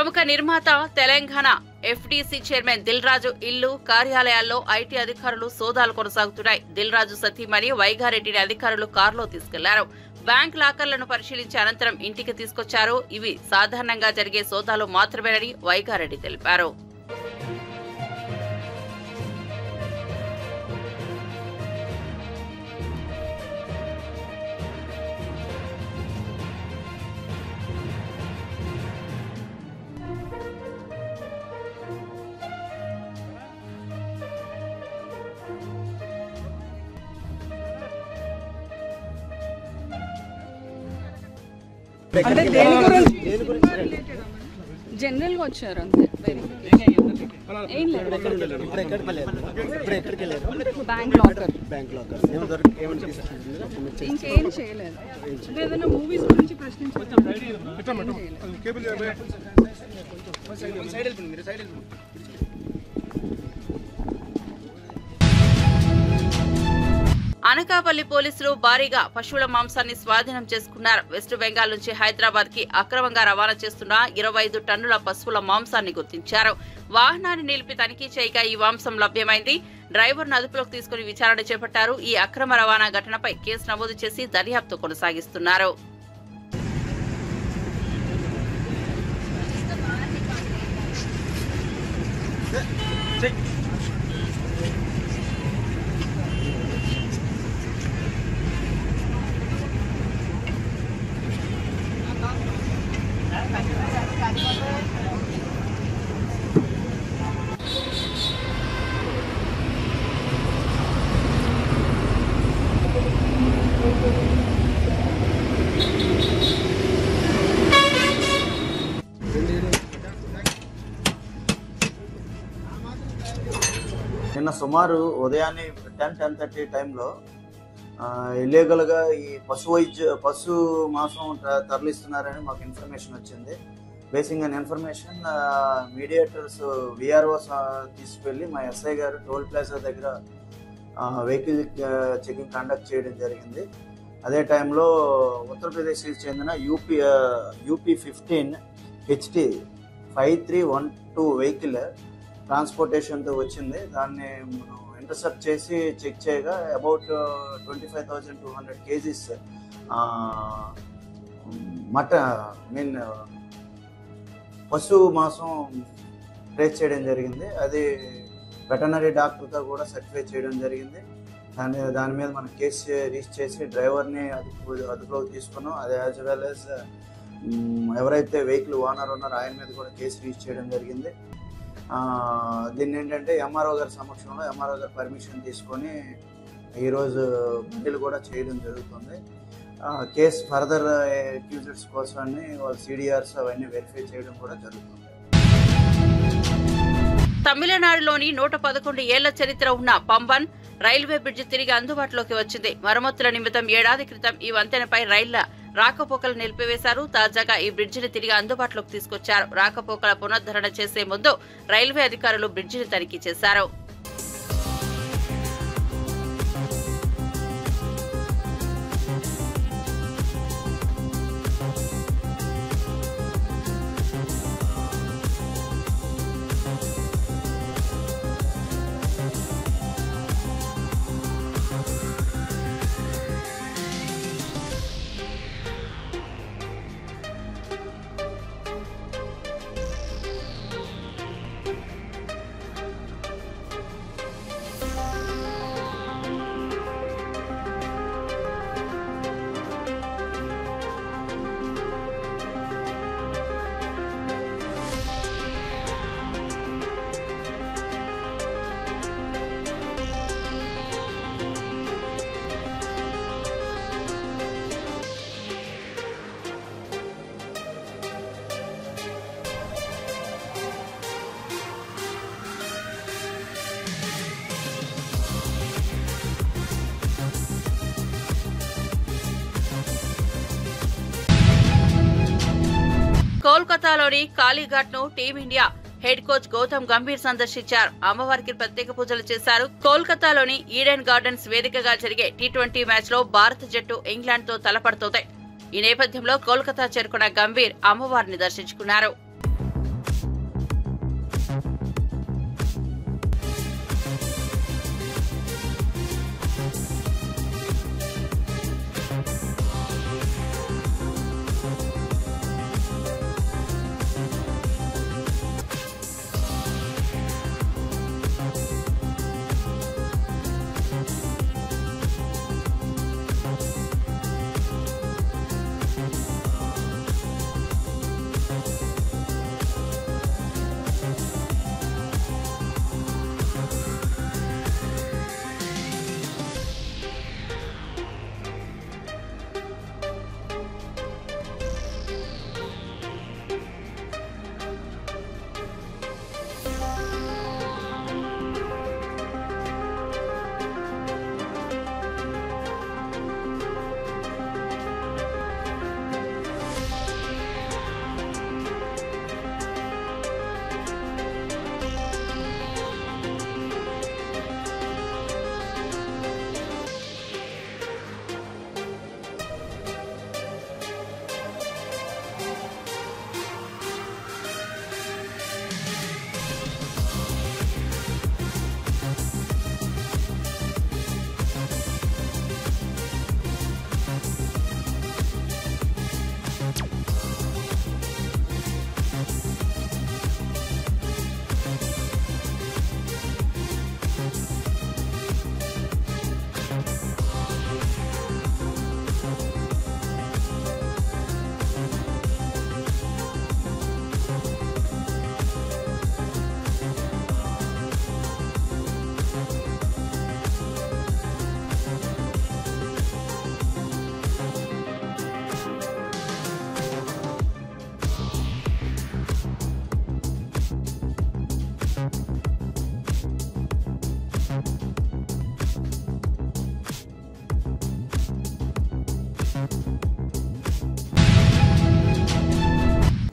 ప్రముఖ నిర్మాత Telangana FDC chairman Dil Raju ఇల్లు కార్యాలయాల్లో ఐటీ అధికారులు సోదాలు కొనసాగుతున్నాయి. దిల్ రాజు సతీమణి వైగారెడ్డిని అధికారులు కారులో తీసుకెళ్లారు. బ్యాంక్ లాకర్లను పరిశీలించి అనంతరం ఇంటికి తీసుకొచ్చారు. ఇవి సాధారణంగా జరిగే సోదాలు మాత్రమేనని వైగారెడ్డి తెలిపారు. అంటే జనరల్ గా వచ్చారు అంతే. ఇంకేం చేయలేదు. ఏదైనా మూవీస్ గురించి అనకాపల్లి పోలీసులు భారీగా పశువుల మాంసాన్ని స్వాధీనం చేసుకున్నారు. వెస్ట్ బెంగాల్ నుంచి హైదరాబాద్ కి అక్రమంగా రవాణా చేస్తున్న 25 టన్నుల పశువుల మాంసాన్ని గుర్తించారు. వాహనాన్ని నిలిపి తనిఖీ చేయగా ఈ మాంసం లభ్యమైంది. డ్రైవర్ను అదుపులోకి తీసుకుని విచారణ చేపట్టారు. ఈ అక్రమ రవాణా ఘటనపై కేసు నమోదు చేసి దర్యాప్తు కొనసాగిస్తున్నారు. నిన్న సుమారు ఉదయాన్నే 10-10:30 టైంలో ఇల్లీగల్గా ఈ పశు మాంసం తరలిస్తున్నారని మాకు ఇన్ఫర్మేషన్ వచ్చింది. Basing on information mediators VROs తీసుకెళ్ళి మా ఎస్ఐ గారు టోల్ ప్లాజా దగ్గర వెహికల్ చెకింగ్ కండక్ట్ చేయడం జరిగింది. అదే టైంలో ఉత్తరప్రదేశ్కి చెందిన యూపీ 15 HT 5312 వెహికల్ ట్రాన్స్పోర్టేషన్తో వచ్చింది. దాన్ని మనం ఇంటర్సెప్ట్ చేసి చెక్ చేయగా అబౌట్ 25,200 kgs పశు మాంసం ట్రేస్ చేయడం జరిగింది. అది వెటనరీ డాక్టర్తో కూడా సర్టిఫై చేయడం జరిగింది. దాని మీద మనం కేసు రిజిస్టర్ చేసి డ్రైవర్ని అదుపులోకి తీసుకున్నాం. అది యాజ్ వెల్ యాజ్ ఎవరైతే వెహికల్ ఓనర్ ఉన్నారో ఆయన మీద కూడా కేసు రిజిస్టర్ చేయడం జరిగింది. దీన్ని ఏంటంటే ఎంఆర్ఓ గారి సమక్షంలో ఎంఆర్ఓ గారి పర్మిషన్ తీసుకొని ఈరోజు బదిలీ కూడా చేయడం జరుగుతుంది. కేసు ఫర్దర్ అక్యూజెడ్స్ కోసాన్ని వాళ్ళ సిడిఆర్స్ అవన్నీ వెరిఫై చేయడం కూడా జరుగుతుంది. తమిళనాడులోని 111 ఏళ్ల చరిత్ర ఉన్న పంబన్ రైల్వే బ్రిడ్జి తిరిగి అందుబాటులోకి వచ్చింది. మరమ్మతుల నిమిత్తం ఏడాది క్రితం ఈ వంతెనపై రైళ్ల రాకపోకలు నిలిపివేశారు. తాజాగా ఈ బ్రిడ్జిని తిరిగి అందుబాటులోకి తీసుకొచ్చారు. రాకపోకల పునరుద్ధరణ చేసే ముందు రైల్వే అధికారులు బ్రిడ్జిని తనిఖీ చేశారు. కోల్కతాలోని కాళీఘాట్ ను team India head coach Gautam Gambhir సందర్శించారు. అమ్మవారికి ప్రత్యేక పూజలు చేశారు. కోల్కతాలోని ఈడెన్ గార్డెన్స్ వేదికగా జరిగే టీ20 మ్యాచ్ లో భారత జట్టు ఇంగ్లాండ్ తో తలపడుతోంది. ఈ నేపథ్యంలో కోల్కతా చేరుకున్న గంభీర్ అమ్మవారిని దర్శించుకున్నారు.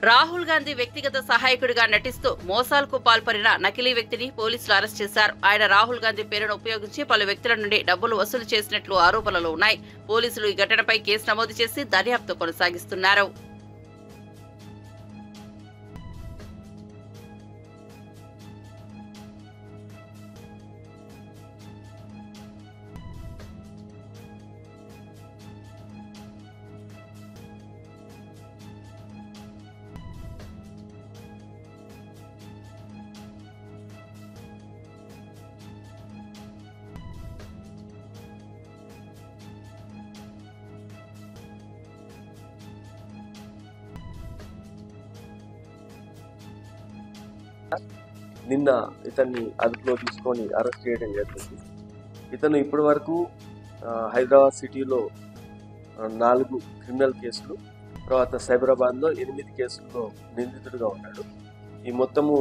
రాహుల్ గాంధీ వ్యక్తిగత సహాయకుడిగా నటిస్తూ మోసాలకు పాల్పడిన నకిలీ వ్యక్తిని పోలీసులు అరెస్ట్ చేశారు. ఆయన రాహుల్ గాంధీ పేరును ఉపయోగించి పలు వ్యక్తుల నుండి డబ్బులు వసూలు చేసినట్లు ఆరోపణలు ఉన్నాయి. పోలీసులు ఈ ఘటనపై కేసు నమోదు చేసి దర్యాప్తు కొనసాగిస్తున్నారు. నిన్న ఇతన్ని అదుపులో తీసుకొని అరెస్ట్ చేయడం జరిగింది. ఇతను ఇప్పటి వరకు హైదరాబాద్ సిటీలో 4 క్రిమినల్ కేసులు, తర్వాత సైబరాబాద్లో 8 కేసుల్లో నిందితుడిగా ఉన్నాడు. ఈ మొత్తము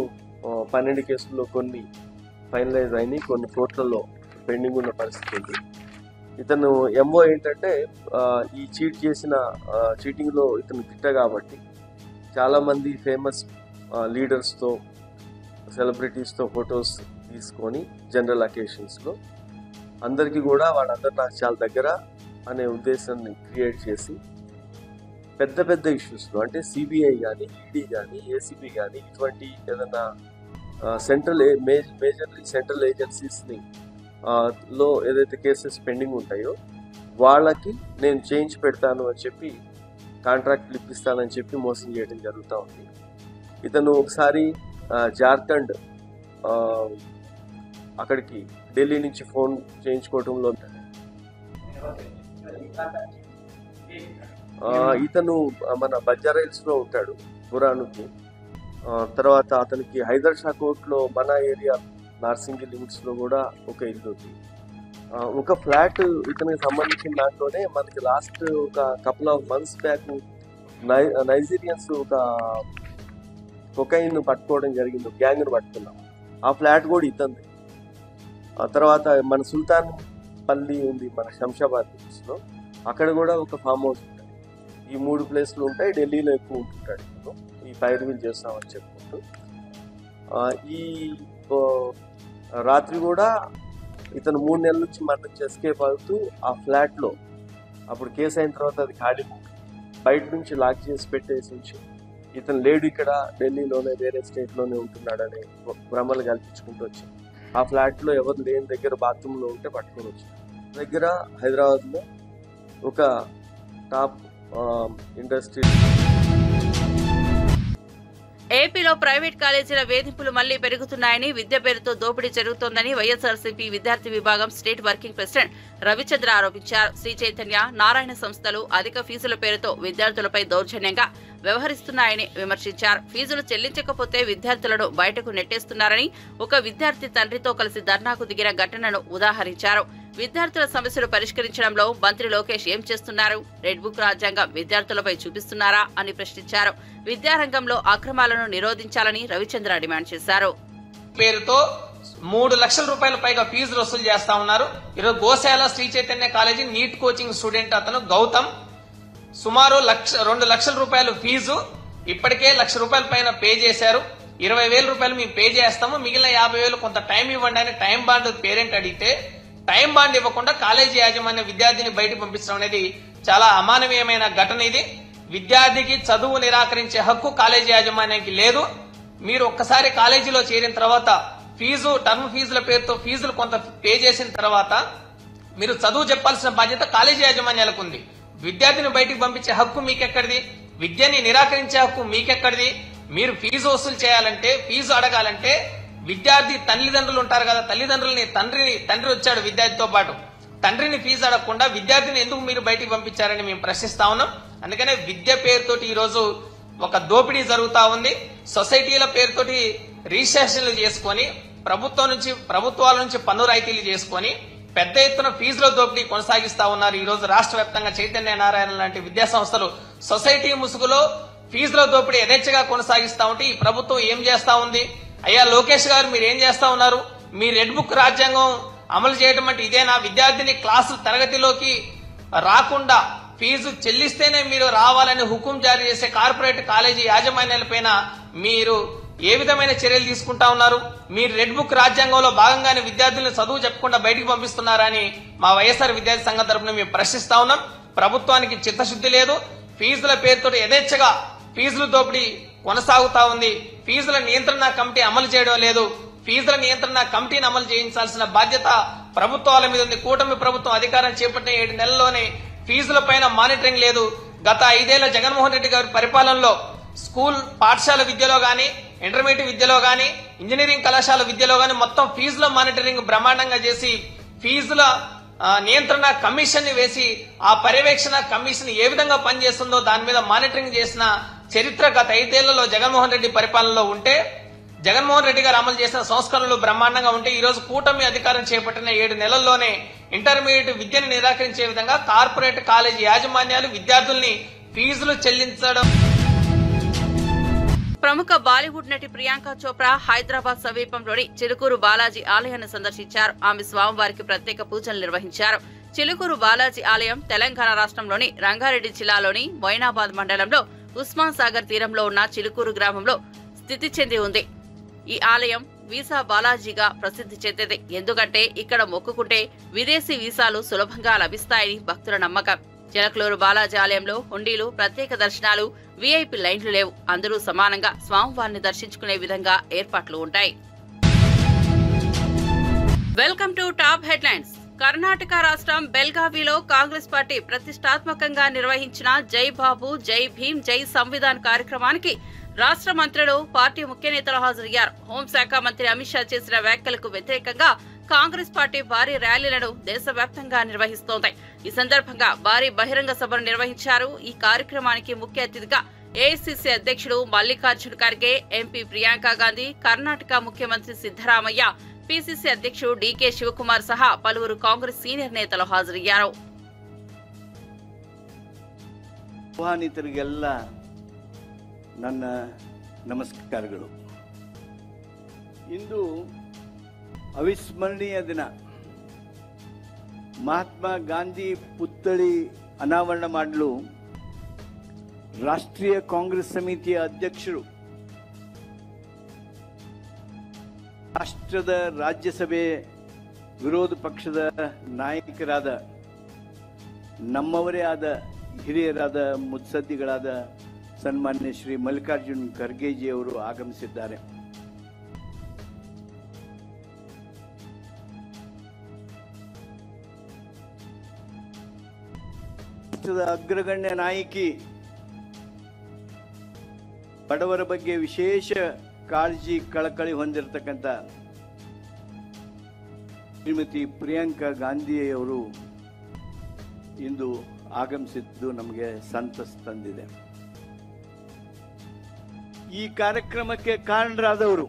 12 కేసుల్లో కొన్ని ఫైనలైజ్ అయినాయి, కొన్ని కోర్టులలో పెండింగ్ ఉన్న పరిస్థితి ఉంది. ఇతను ఎంఓ ఏంటంటే ఈ చీటింగ్లో ఇతను దిట్ట కాబట్టి చాలామంది ఫేమస్ లీడర్స్తో, సెలబ్రిటీస్తో ఫొటోస్ తీసుకొని జనరల్ అకేషన్స్లో అందరికీ కూడా వాళ్ళందరూ నాకు చాలా దగ్గర అనే ఉద్దేశాన్ని క్రియేట్ చేసి పెద్ద పెద్ద ఇష్యూస్లో, అంటే సిబిఐ కానీ, ఈడీ కానీ, ఏసీబీ కానీ, ఇటువంటి ఏదైనా మేజర్లీ సెంట్రల్ ఏజెన్సీస్ని లో ఏదైతే కేసెస్ పెండింగ్ ఉంటాయో వాళ్ళకి నేను చేయించి పెడతాను అని చెప్పి, కాంట్రాక్ట్లు ఇప్పిస్తానని చెప్పి మోసం చేయడం జరుగుతూ ఉంది. ఇతను ఒకసారి జార్ఖండ్ అక్కడికి ఢిల్లీ నుంచి ఫోన్ చేయించుకోవడంలో ఇతను మన బంజారాహిల్స్లో ఉంటాడు పురాణుకి. తర్వాత అతనికి హైదర్ షా కోర్టులో మన ఏరియా నార్సింగి లిమిట్స్లో కూడా ఒక ఇల్లు ఉంది. ఒక ఫ్లాట్ ఇతనికి సంబంధించిన దాంట్లోనే మనకి లాస్ట్ ఒక couple of months back Nigerians ఒక కొకైన్ పట్టుకోవడం జరిగింది, గ్యాంగ్ను పట్టుకున్నాం. ఆ ఫ్లాట్ కూడా ఇతంది. ఆ తర్వాత మన సుల్తాన్ పల్లి ఉంది మన శంషాబాద్ లో, అక్కడ కూడా ఒక ఫామ్ హౌస్ ఉంటుంది. ఈ 3 ప్లేస్లు ఉంటాయి. ఢిల్లీలో ఎక్కువ ఉంటుంటాడు ఇతను, ఈ పైరువీలు చేస్తామని చెప్పుకుంటూ. ఈ రాత్రి కూడా ఇతను 3 నెలల నుంచి మన నుంచి ఎస్కేప్ అవుతూ ఆ ఫ్లాట్లో, అప్పుడు కేసు అయిన తర్వాత అది ఖాళీ బయట నుంచి లాక్ చేసి పెట్టేసి ఉంచి ఇతను లేడు, ఇక్కడ ఢిల్లీలోనే వేరే స్టేట్లోనే ఉంటున్నాడని భ్రమలు కల్పించుకుంటూ వచ్చి ఆ ఫ్లాట్లో ఎవరు లేని దగ్గర బాత్రూంలో ఉంటే పట్టుకొని వచ్చి దగ్గర హైదరాబాద్లో ఒక టాప్ ఇండస్ట్రీ. ఏపీలో ప్రైవేట్ కాలేజీల వేధింపులు మళ్లీ పెరుగుతున్నాయని, విద్య పేరుతో దోపిడీ జరుగుతోందని వైఎస్ఆర్సీపీ విద్యార్థి విభాగం స్టేట్ వర్కింగ్ ప్రెసిడెంట్ రవిచంద్ర ఆరోపించారు. శ్రీ చైతన్య, నారాయణ సంస్థలు అధిక ఫీజుల పేరుతో విద్యార్థులపై దౌర్జన్యంగా వ్యవహరిస్తున్నాయని విమర్శించారు. ఫీజులు చెల్లించకపోతే విద్యార్థులను బయటకు నెట్టేస్తున్నారని ఒక విద్యార్థి తండ్రితో కలిసి ధర్నాకు దిగిన ఘటనను ఉదాహరించారు. విద్యార్థుల సమస్యలు పరిష్కరించడంలో మంత్రి లోకేష్ ఏం చేస్తున్నారు? రెడ్ బుక్ రాజ్యాంగం విద్యార్థులపై చూపిస్తున్నారా అని ప్రశ్నించారు. విద్యారంగంలో అక్రమాలను నిరోధించాలని రవిచంద్ర డిమాండ్ చేశారు. పేరుతో 3 లక్షల రూపాయల పైగా ఫీజులు వసూలు చేస్తా ఉన్నారు. ఈరోజు గోశాల Sri Chaitanya college NEET coaching student అతను గౌతమ్ సుమారు 2 లక్షల రూపాయలు ఫీజు ఇప్పటికే 1 లక్ష రూపాయల పైన పే చేశారు. 20,000 రూపాయలు మేము పే చేస్తాము, మిగిలిన 50,000 కొంత టైం ఇవ్వండి అని టైం బాండ్ పేరెంట్ అడిగితే టైం బాండ్ ఇవ్వకుండా కాలేజీ యాజమాన్య విద్యార్థిని బయటకు పంపించడం అనేది చాలా అమానవీయమైన ఘటన. ఇది విద్యార్థికి చదువు నిరాకరించే హక్కు కాలేజీ యాజమాన్యానికి లేదు. మీరు ఒక్కసారి కాలేజీలో చేరిన తర్వాత టర్మ్ ఫీజుల పేరుతో ఫీజులు కొంత పే చేసిన తర్వాత మీరు చదువు చెప్పాల్సిన బాధ్యత కాలేజీ యాజమాన్యాలకు ఉంది. విద్యార్థిని బయటకు పంపించే హక్కు మీకెక్కడిది? విద్యని నిరాకరించే హక్కు మీకెక్కడిది? మీరు ఫీజు వసూలు చేయాలంటే, ఫీజు అడగాలంటే విద్యార్థి తల్లిదండ్రులు ఉంటారు కదా, తల్లిదండ్రులని తండ్రి వచ్చాడు విద్యార్థితో పాటు, తండ్రిని ఫీజు అడగకుండా విద్యార్థిని ఎందుకు మీరు బయటికి పంపించారని మేము ప్రశ్నిస్తా ఉన్నాం. అందుకనే విద్య పేరుతోటి ఈ రోజు ఒక దోపిడీ జరుగుతా ఉంది. సొసైటీల పేరుతోటి రిజిస్ట్రేషన్లు చేసుకొని ప్రభుత్వాల నుంచి పన్ను రాయితీలు చేసుకొని పెద్ద ఎత్తున ఫీజుల దోపిడీ కొనసాగిస్తా ఉన్నారు. ఈ రోజు రాష్ట్ర వ్యాప్తంగా చైతన్య నారాయణ లాంటి విద్యా సంస్థలు సొసైటీ ముసుగులో ఫీజుల దోపిడీ యథేచ్ఛగా కొనసాగిస్తా ఉంటే ఈ ప్రభుత్వం ఏం చేస్తా ఉంది? అయ్యా లోకేష్ గారు, మీరు ఏం చేస్తా ఉన్నారు? మీ రెడ్ బుక్ రాజ్యాంగం అమలు చేయడం అంటే ఇదేనా? విద్యార్థిని క్లాసు తరగతిలోకి రాకుండా ఫీజు చెల్లిస్తేనే మీరు రావాలని హుకుం జారీ చేసే కార్పొరేట్ కాలేజీ యాజమాన్యాలపైన మీరు ఏ విధమైన చర్యలు తీసుకుంటా ఉన్నారు? మీరు రెడ్ బుక్ రాజ్యాంగంలో భాగంగానే విద్యార్థులను చదువు చెప్పకుండా బయటికి పంపిస్తున్నారని మా వైఎస్ఆర్ విద్యార్థి సంఘం తరఫున మేము ప్రశ్నిస్తా ఉన్నాం. ప్రభుత్వానికి చిత్తశుద్ధి లేదు. ఫీజుల పేరుతో యథేచ్ఛగా ఫీజుల దోపిడీ కొనసాగుతా ఉంది. ఫీజుల నియంత్రణ కమిటీ అమలు చేయడం లేదు. ఫీజుల నియంత్రణ కమిటీని అమలు చేయించాల్సిన బాధ్యత ప్రభుత్వాల మీద ఉంది. కూటమి ప్రభుత్వం అధికారం చేపట్టిన 7 నెలల్లోనే ఫీజుల పైన మానిటరింగ్ లేదు. గత 5 ఏళ్ల జగన్మోహన్ రెడ్డి గారి పరిపాలనలో స్కూల్ పాఠశాల విద్యలో గాని, ఇంటర్మీడియట్ విద్యలో గాని, ఇంజనీరింగ్ కళాశాల విద్యలో గాని మొత్తం ఫీజుల మానిటరింగ్ బ్రహ్మాండంగా చేసి ఫీజుల నియంత్రణ కమిషన్ ని వేసి ఆ పర్యవేక్షణ కమిషన్ ఏ విధంగా పనిచేస్తుందో దాని మీద మానిటరింగ్ చేసిన చరిత్ర గత 5 ఏళ్లలో జగన్మోహన్ రెడ్డి పరిపాలనలో ఉంటే, జగన్మోహన్ రెడ్డి గారు అమలు చేసిన సంస్కరణలు బ్రహ్మాండంగా ఉంటే, ఈ రోజు కూటమి అధికారం చేపట్టిన 7 నెలల్లోనే ఇంటర్మీడియట్ విద్యను నిరాకరించే విధంగా కార్పొరేట్ కాలేజీ యాజమాన్యాలు విద్యార్థుల్ని ఫీజులు చెల్లించడం. ప్రముఖ బాలీవుడ్ నటి ప్రియాంక చోప్రా హైదరాబాద్ సమీపంలోని చిలుకూరు బాలాజీ ఆలయాన్ని సందర్శించారు. ఆమె స్వామివారికి ప్రత్యేక పూజలు నిర్వహించారు. చిలుకూరు బాలాజీ ఆలయం తెలంగాణ రాష్ట్రంలోని రంగారెడ్డి జిల్లాలోని మొయినాబాద్ మండలంలో ఉస్మాన్ సాగర్ తీరంలో ఉన్న చిలుకూరు గ్రామంలో స్థితి చెంది ఉంది. ఈ ఆలయం వీసా బాలాజీగా ప్రసిద్ధి చెందింది. ఎందుకంటే ఇక్కడ మొక్కుకుంటే విదేశీ వీసాలు సులభంగా లభిస్తాయని భక్తుల నమ్మకం. చిలకలూరు బాలాజీ ఆలయంలో హుండీలు, ప్రత్యేక దర్శనాలు, వీఐపీ లైన్లు లేవు. అందరూ సమానంగా స్వామివారిని దర్శించుకునే విధంగా ఏర్పాట్లు ఉంటాయి. Welcome to top headlines. Karnataka రాష్ట్రం బెల్గావిలో కాంగ్రెస్ పార్టీ ప్రతిష్టాత్మకంగా నిర్వహించిన జై బాబు, జై భీమ్, జై సంవిధాన్ కార్యక్రమానికి రాష్ట్ర మంత్రులు, పార్టీ ముఖ్య నేతలు హాజరయ్యారు. హోంశాఖ మంత్రి అమిత్ షా చేసిన వ్యాఖ్యలకు వ్యతిరేకంగా కాంగ్రెస్ పార్టీ భారీ ర్యాలీలను దేశవ్యాప్తంగా నిర్వహిస్తోంది. ఈ సందర్భంగా భారీ బహిరంగ సభను నిర్వహించారు. ఈ కార్యక్రమానికి ముఖ్య అతిథిగా ఏఐసీసీ అధ్యక్షుడు మల్లికార్జున ఖర్గే, ఎంపీ ప్రియాంక గాంధీ, కర్ణాటక ముఖ్యమంత్రి సిద్దరామయ్య, పీసీసీ అధ్యక్షుడు డీకే శివకుమార్ సహా పలువురు కాంగ్రెస్ సీనియర్ నేతలు హాజరయ్యారు. ಆಹ್ವಾನಿತರಿಗೆಲ್ಲ ನನ್ನ ನಮಸ್ಕಾರಗಳು. ಇಂದು ಅವಿಸ್ಮರಣೀಯ ದಿನ. ಮಹಾತ್ಮ ಗಾಂಧಿ ಪುತ್ಥಳಿ ಅನಾವರಣ ಮಾಡಲು ರಾಷ್ಟ್ರೀಯ ಕಾಂಗ್ರೆಸ್ ಸಮಿತಿಯ ಅಧ್ಯಕ್ಷರು, ರಾಷ್ಟ್ರದ ರಾಜ್ಯಸಭೆ ವಿರೋಧ ಪಕ್ಷದ ನಾಯಕರಾದ ನಮ್ಮವರೇ ಆದ ಹಿರಿಯರಾದ ಮುತ್ಸದ್ದಿಗಳಾದ ಸನ್ಮಾನ್ಯ ಶ್ರೀ ಮಲ್ಲಿಕಾರ್ಜುನ್ ಖರ್ಗೆಜಿ ಅವರು ಆಗಮಿಸಿದ್ದಾರೆ. ರಾಷ್ಟ್ರದ ಅಗ್ರಗಣ್ಯ ನಾಯಕಿ, ಬಡವರ ಬಗ್ಗೆ ವಿಶೇಷ ಕಾಳಜಿ ಕಳಕಳಿ ಹೊಂದಿರತಕ್ಕಂಥ ಶ್ರೀಮತಿ ಪ್ರಿಯಾಂಕಾ ಗಾಂಧಿಯವರು ಇಂದು ಆಗಮಿಸಿದ್ದು ನಮಗೆ ಸಂತಸ ತಂದಿದೆ. ಈ ಕಾರ್ಯಕ್ರಮಕ್ಕೆ ಕಾರಣರಾದವರು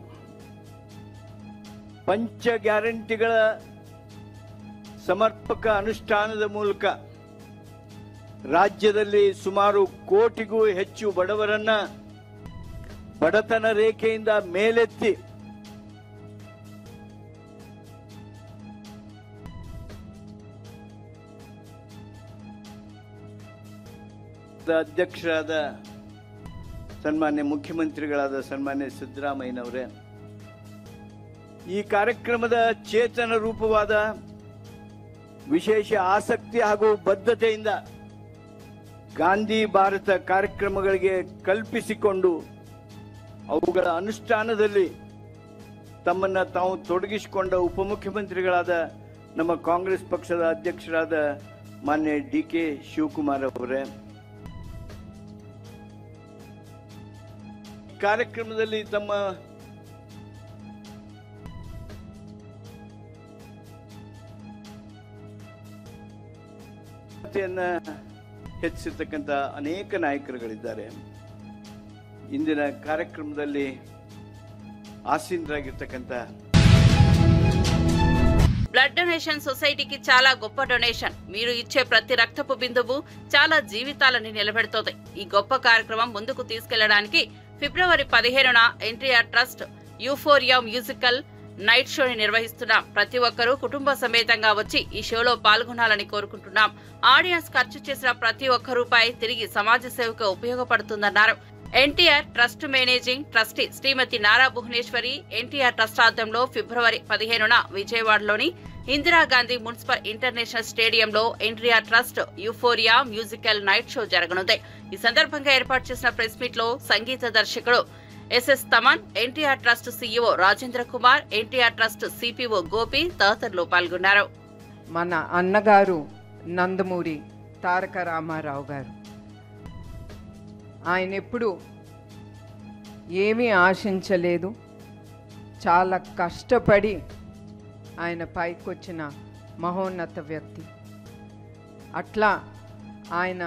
ಪಂಚ ಗ್ಯಾರಂಟಿಗಳ ಸಮರ್ಪಕ ಅನುಷ್ಠಾನದ ಮೂಲಕ ರಾಜ್ಯದಲ್ಲಿ ಸುಮಾರು 1 ಕೋಟಿಗೂ ಹೆಚ್ಚು ಬಡವರನ್ನ ಬಡತನ ರೇಖೆಯಿಂದ ಮೇಲೆತ್ತಿ ಅಧ್ಯಕ್ಷರಾದ ಸನ್ಮಾನ್ಯ ಮುಖ್ಯಮಂತ್ರಿಗಳಾದ ಸನ್ಮಾನ್ಯ ಸಿದ್ದರಾಮಯ್ಯನವರೇ ಈ ಕಾರ್ಯಕ್ರಮದ ಚೇತನ ರೂಪವಾದ ವಿಶೇಷ ಆಸಕ್ತಿ ಹಾಗೂ ಬದ್ಧತೆಯಿಂದ ಗಾಂಧಿ ಭಾರತ ಕಾರ್ಯಕ್ರಮಗಳಿಗೆ ಕಲ್ಪಿಸಿಕೊಂಡು ಅವುಗಳ ಅನುಷ್ಠಾನದಲ್ಲಿ ತಮ್ಮನ್ನು ತಾವು ತೊಡಗಿಸಿಕೊಂಡ ಉಪಮುಖ್ಯಮಂತ್ರಿಗಳಾದ ನಮ್ಮ ಕಾಂಗ್ರೆಸ್ ಪಕ್ಷದ ಅಧ್ಯಕ್ಷರಾದ ಮಾನ್ಯ ಡಿಕೆ ಶಿವಕುಮಾರ್ ಅವರೇ, ಕಾರ್ಯಕ್ರಮದಲ್ಲಿ ತಮ್ಮ ಹೆಚ್ಚಿರ್ತಕ್ಕಂಥ ಅನೇಕ ನಾಯಕರುಗಳಿದ್ದಾರೆ. ಇಂದಿನ ಕಾರ್ಯಕ್ರಮದಲ್ಲಿ ಆಸೀನರಾಗಿರ್ತಕ್ಕಂಥ బ్లడ్ డొనేషన్ సొసైటీకి చాలా గొప్ప డొనేషన్. మీరు ఇచ్చే ప్రతి రక్తపు బిందువు చాలా జీవితాలని నిలబెడుతోంది. ఈ గొప్ప కార్యక్రమం ముందుకు తీసుకెళ్లడానికి ఫిబ్రవరి 15న NTR trust euphoria musical night షోని నిర్వహిస్తున్నాం. ప్రతి ఒక్కరూ కుటుంబ సమేతంగా వచ్చి ఈ షోలో పాల్గొనాలని కోరుకుంటున్నాం. ఆడియన్స్ ఖర్చు చేసిన ప్రతి ఒక్క రూపాయి తిరిగి సమాజ సేవకు ఉపయోగపడుతుందన్నారు. ఎన్టీఆర్ ట్రస్ట్ మేనేజింగ్ ట్రస్టీ శ్రీమతి నారా భువనేశ్వరి ఎన్టీఆర్ ట్రస్ట్ ఆధ్వర్యంలో ఫిబ్రవరి 15న విజయవాడలోని ఇందిరాగాంధీ మున్సిపల్ ఇంటర్నేషనల్ స్టేడియంలో NTR trust euphoria musical night show జరగనుంది. ఈ సందర్భంగా ఏర్పాటు చేసిన ప్రెస్ మీట్ లో సంగీత దర్శకుడు SS Thaman, NTR trust CEO Rajendra Kumar, NTR trust CPO Gopi తదితరులు పాల్గొన్నారు. మన అన్నగారు నందమూరి తారక రామారావు గారు ఆయన ఎప్పుడు ఏమీ ఆశించలేదు. చాలా కష్టపడి ఆయన పైకొచ్చిన మహోన్నత వ్యక్తి. అట్లా ఆయన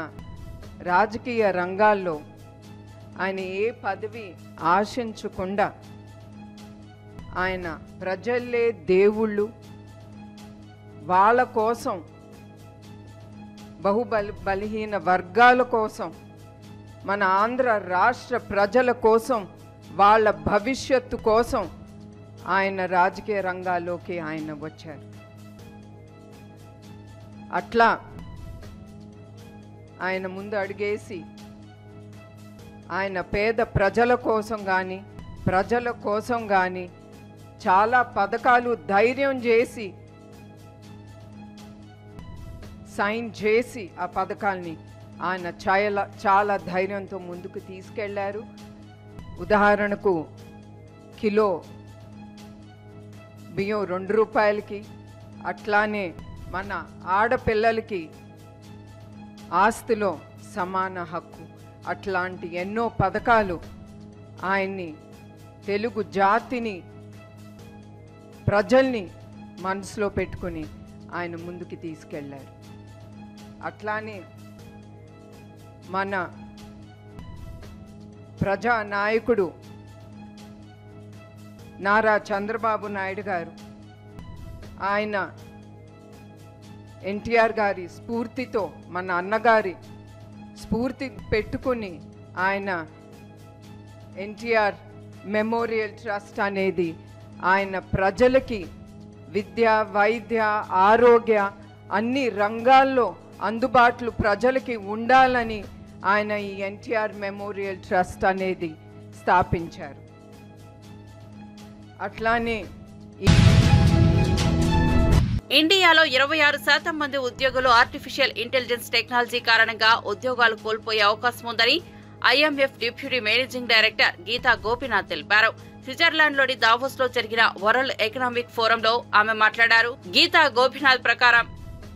రాజకీయ రంగాల్లో ఆయన ఏ పదవి ఆశించకుండా ఆయన ప్రజల్లే దేవుళ్ళు, వాళ్ళ కోసం బలహీన వర్గాల కోసం, మన ఆంధ్ర రాష్ట్ర ప్రజల కోసం, వాళ్ళ భవిష్యత్తు కోసం ఆయన రాజకీయ రంగాల్లోకి ఆయన వచ్చారు. అట్లా ఆయన ముందు అడిగేసి ఆయన పేద ప్రజల కోసం కానీ చాలా పథకాలు ధైర్యం చేసి సైన్ చేసి ఆ పథకాల్ని ఆయన చాలా ధైర్యంతో ముందుకు తీసుకెళ్లారు. ఉదాహరణకు కిలో బియ్యం 2 రూపాయలకి, అట్లానే మన ఆడపిల్లలకి ఆస్తిలో సమాన హక్కు, అట్లాంటి ఎన్నో పథకాలు ఆయన్ని, తెలుగు జాతిని, ప్రజల్ని మనసులో పెట్టుకుని ఆయన ముందుకు తీసుకెళ్లారు. అట్లానే మన ప్రజానాయకుడు నారా చంద్రబాబు నాయుడు గారు, ఆయన ఎన్టీఆర్ గారి స్ఫూర్తితో, మన అన్నగారి స్ఫూర్తి పెట్టుకుని ఆయన ఎన్టీఆర్ మెమోరియల్ ట్రస్ట్ అనేది ఆయన ప్రజలకి విద్య, వైద్య, ఆరోగ్య అన్ని రంగాల్లో అందుబాటులో ప్రజలకి ఉండాలని ఆయన ఈ ఎన్టీఆర్ మెమోరియల్ ట్రస్ట్ అనేది స్థాపించారు. అట్లానే ఇండియాలో 26% మంది ఉద్యోగులు ఆర్టిఫిషియల్ ఇంటెలిజెన్స్ టెక్నాలజీ కారణంగా ఉద్యోగాలు కోల్పోయే అవకాశం ఉందని IMF deputy managing director Gita Gopinath తెలిపారు. స్విట్జర్లాండ్లోని దావోస్ లో జరిగిన వరల్డ్ ఎకనామిక్ ఫోరంలో ఆమె మాట్లాడారు. గీతా గోపినాథ్ ప్రకారం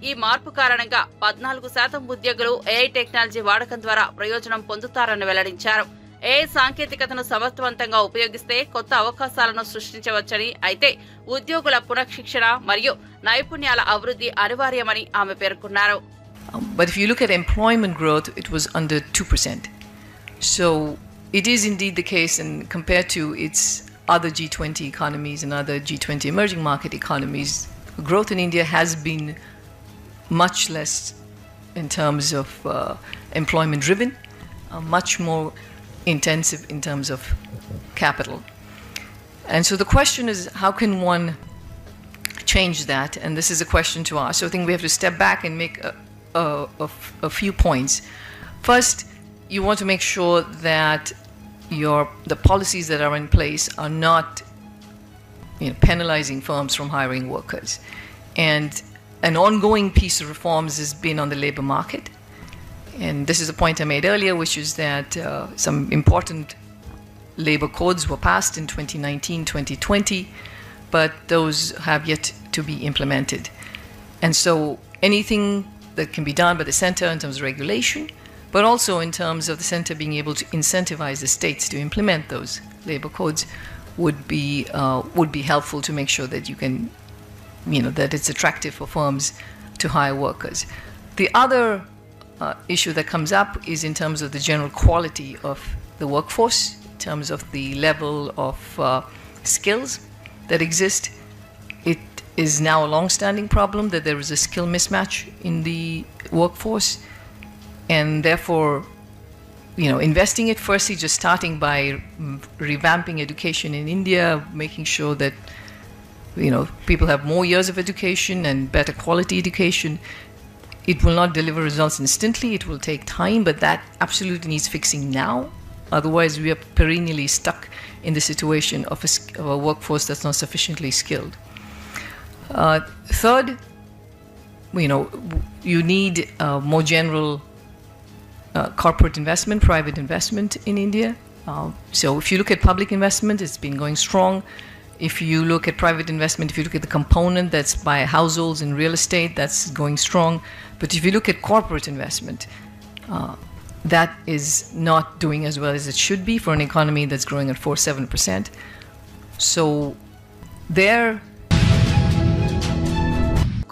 ఈ మార్పు కారణంగా 14% ఉద్యోగులు ఏఐ టెక్నాలజీ వాడకం ద్వారా ప్రయోజనం పొందుతారని వెల్లడించారు. ఏఐ సాంకేతికతను సమర్థవంతంగా ఉపయోగిస్తే కొత్త అవకాశాలను సృష్టించవచ్చని, అయితే ఉద్యోగుల పునఃశిక్షణ మరియు నైపుణ్యాల అభివృద్ధి అనివార్యమని ఆమె పేర్కొన్నారు. But if you look at employment growth, it was under 2%. So it is indeed the case, and compared to its other G20 economies and other G20 emerging market economies, growth in India has been much less in terms of employment driven, much more intensive in terms of capital. And so the question is, how can one change that? And this is a question to ask. So I think we have to step back and make a few points. First, you want to make sure that the policies that are in place are not penalizing firms from hiring workers. And an ongoing piece of reforms has been on the labor market. And this is a point I made earlier, which is that some important labor codes were passed in 2019-2020, but those have yet to be implemented. And so anything that can be done by the center in terms of regulation, but also in terms of the center being able to incentivize the states to implement those labor codes would be helpful to make sure that you can, that it's attractive for firms to hire workers. The other issue that comes up is in terms of the general quality of the workforce, in terms of the level of skills that exist. It is now a long-standing problem that there is a skill mismatch in the workforce, and therefore, investing it firstly, just starting by revamping education in India, making sure that people have more years of education and better quality education. It will not deliver results instantly. It will take time, but that absolutely needs fixing now. Otherwise, we are perennially stuck in the situation of a workforce that's not sufficiently skilled. Third, you need more general corporate investment, private investment in India. So if you look at public investment, it's been going strong. If you look at private investment, if you look at the component that's by households in real estate, that's going strong. But if you look at corporate investment, that is not doing as well as it should be for an economy that's growing at 4-7%. So there.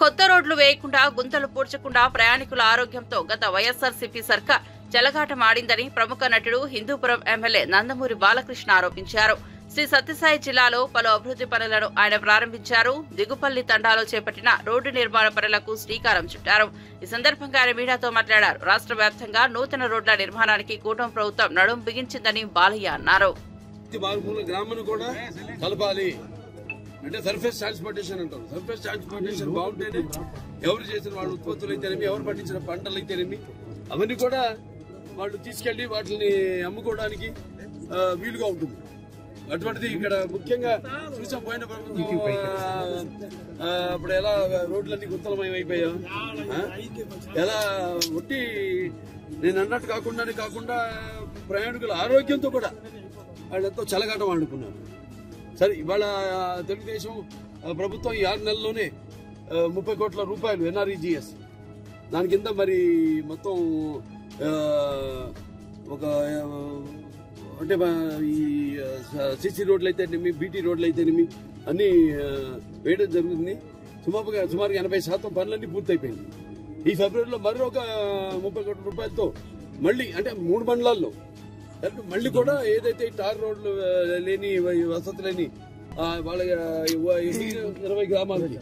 కొత్త రోడ్లు వేయకుండా గుంతలు పూడ్చకుండా ప్రయాణికుల ఆరోగ్యంతో గత వైఎస్ఆర్సీపీ సర్కార్ చెలగాటమాడిందని ప్రముఖ నటుడు హిందూపురం ఎమ్మెల్యే నందమూరి బాలకృష్ణ ఆరోపించారు. శ్రీ సత్యసాయి జిల్లాలో పలు అభివృద్ధి పనులను ఆయన ప్రారంభించారు. దిగుపల్లి తండాలో చేపట్టిన రోడ్డు నిర్మాణ పనులకు శ్రీకారం చుట్టారు. ఈ సందర్భంగా ఆయన మీడియాతో మాట్లాడారు. రాష్ట్ర వ్యాప్తంగా నూతన రోడ్ల నిర్మాణానికి కూటమి ప్రభుత్వం నడుం బిగించిందని బాలయ్య అన్నారు. అంటే సర్ఫేస్ ట్రాన్స్పోర్టేషన్ అంటారు. సర్ఫేస్ ట్రాన్స్పోర్టేషన్ బాగుంటేనే ఎవరు చేసిన వాళ్ళ ఉత్పత్తులు అయితేనేమి, ఎవరు పండించిన పంటలు అయితేనేమి అవన్నీ కూడా వాళ్ళు తీసుకెళ్లి వాటిని అమ్ముకోవడానికి వీలుగా ఉంటుంది. అటువంటిది ఇక్కడ ముఖ్యంగా చూసాం. పోయిన ప్రభుత్వం అప్పుడు ఎలా రోడ్లన్నీ గుంతలమయం అయిపోయాం, ఎలా ఒట్టి నేను అన్నట్టు కాకుండా ప్రయాణికుల ఆరోగ్యంతో కూడా వాళ్ళు ఎంతో చలగాటం ఆడుకున్నారు. సరే, ఇవాళ తెలుగుదేశం ప్రభుత్వం ఈ 6 నెలల్లోనే 30 కోట్ల రూపాయలు NREGS దాని కింద మరి మొత్తం ఒక అంటే ఈ సిసి రోడ్లు అయితేనేమి, బీటీ రోడ్లు అయితేనేమి అన్ని వేయడం జరుగుతుంది. సుమారుగా 80% పనులన్నీ పూర్తయిపోయింది. ఈ ఫిబ్రవరిలో మరొక 30 కోట్ల రూపాయలతో మళ్ళీ అంటే 3 మండలాల్లో మళ్ళీ కూడా ఏదైతే టార్ రోడ్లు లేని వసతి లేని వాళ్ళ 20 గ్రామాలకి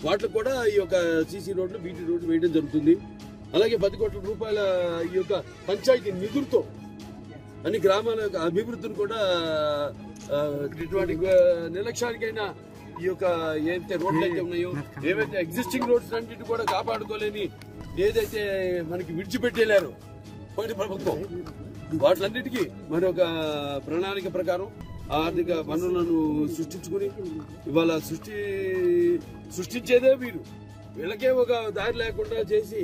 వాటికి కూడా ఈ యొక్క సీసీ రోడ్లు, బీటీ రోడ్లు వేయడం జరుగుతుంది. అలాగే 10 కోట్ల రూపాయల ఈ యొక్క పంచాయతీ నిధులతో అన్ని గ్రామాల యొక్క అభివృద్ధిని కూడా ఇటువంటి నిర్లక్ష్యానికైనా ఈ యొక్క ఏదైతే రోడ్లు అయితే ఉన్నాయో, ఏవైతే ఎగ్జిస్టింగ్ రోడ్స్ అన్నింటినీ కూడా కాపాడుకోలేని ఏదైతే మనకి విడిచిపెట్టేలారో పోయిన ప్రభుత్వం, వాటిలన్నిటికీ మరి ఒక ప్రణాళిక ప్రకారం ఆర్థిక వనరులను సృష్టించుకుని ఇవాళ సృష్టించేదే వీరు. వీళ్ళకే ఒక దారి లేకుండా చేసి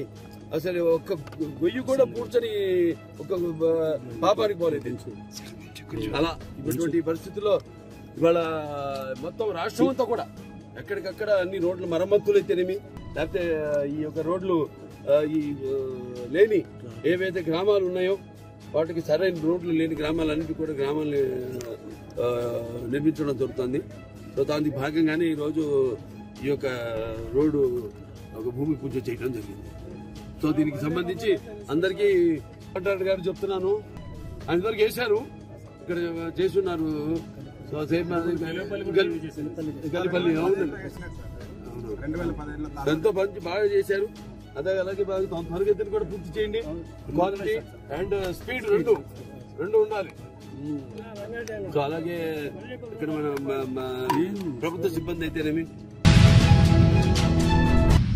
అసలు ఒక్క గొయ్యి కూడా పూడ్చని ఒక పాపానికి పోలేదు. అలా ఇటువంటి పరిస్థితుల్లో ఇవాళ మొత్తం రాష్ట్రం అంతా కూడా ఎక్కడికక్కడ అన్ని రోడ్ల మరమ్మతులు అయితేనేమి, లేకపోతే ఈ యొక్క రోడ్లు ఈ లేని ఏవైతే గ్రామాలు ఉన్నాయో వాటికి సరైన రోడ్లు లేని గ్రామాలన్నిటి కూడా గ్రామాలని నిర్మించడం జరుగుతుంది. సో దానికి భాగంగానే ఈరోజు ఈ యొక్క రోడ్డు ఒక భూమి పూజ చేయడం జరిగింది. సో దీనికి సంబంధించి అందరికీ కాంట్రాక్టర్ గారు చెప్తున్నాను, అందరికి వేశారు, ఇక్కడ చేస్తున్నారు. సో గల్లిపల్లి ఎంతో మంచి బాగా చేశారు. అలాగే బాగా త్వరగతిని కూడా పూర్తి చేయండి. క్వాలిటీ అండ్ స్పీడ్ రెండు ఉండాలి. సో అలాగే ఇక్కడ మన ప్రభుత్వ సిబ్బంది అయితేనేమి